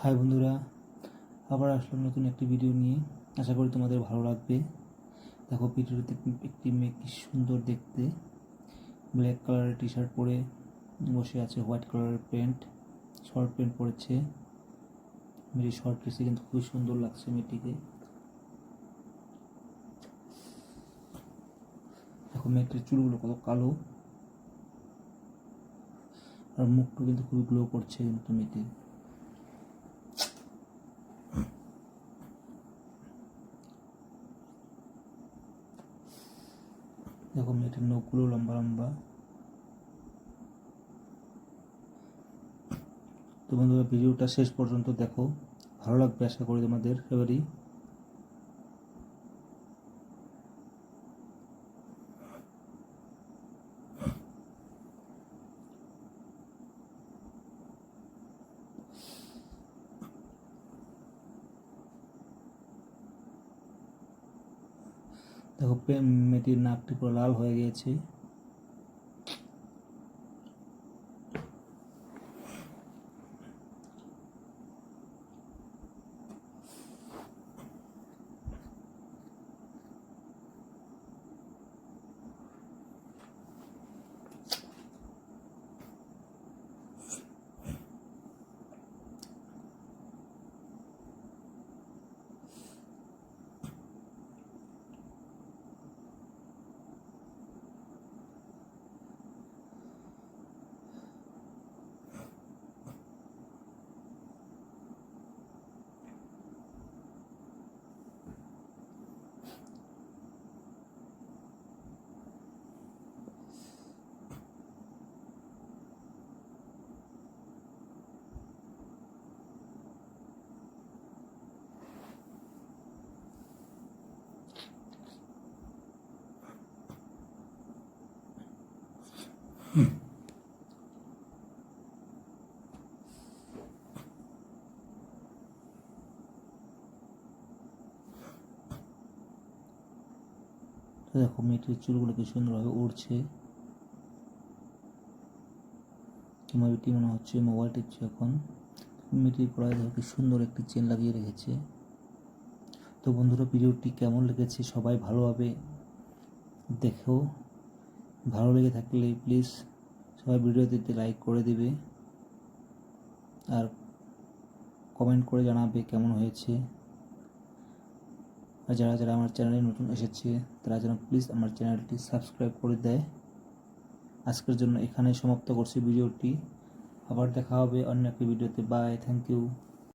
High বন্ধুরা, আবার আসলাম নতুন একটি ভিডিও নিয়ে। আশা করি তোমাদের ভালো লাগবে। দেখো, ভিডিওতে একটি মেয়ে কি সুন্দর দেখতে, ব্ল্যাক কালারের টি শার্ট পরে বসে আছে, হোয়াইট কালারের প্যান্ট, শর্ট প্যান্ট পরেছে। মেয়েটি শর্ট ড্রেসে কিন্তু খুবই সুন্দর লাগছে মেয়েটিকে। দেখো মেয়েটির চুলগুলো কত কালো, আর মুখটা কিন্তু খুবই গ্লো করছে কিন্তু মেয়েটির। দেখো মেয়েটির নখগুলো লম্বা লম্বা। তো বন্ধুরা, ভিডিওটা শেষ পর্যন্ত দেখো, ভালো লাগবে আশা করি তোমাদের এবারই। দেখো মেয়েটির নাকটি পুরো লাল হয়ে গিয়েছে। দেখো মেয়েটির চুলগুলো কি সুন্দরভাবে উড়ছে। মেয়েটি মনে হচ্ছে মোবাইল টিপছে এখন। মেয়েটির গলায় দেখো কি সুন্দর একটি চেন লাগিয়ে রেখেছে। তো বন্ধুরা, ভিডিওটি কেমন লেগেছে সবাই ভালোভাবে দেখো। ভালো লেগে থাকলে প্লিজ সবাই ভিডিওটিতে লাইক করে দিবে, আর কমেন্ট করে জানাবে কেমন হয়েছে। আর যারা যারা আমার চ্যানেলে নতুন এসেছে তারা যেন প্লিজ আমার চ্যানেলটি সাবস্ক্রাইব করে দেয়। আজকের জন্য এখানেই সমাপ্ত করছি ভিডিওটি। আবার দেখা হবে অন্য একটি ভিডিওতে। Bye, thank you.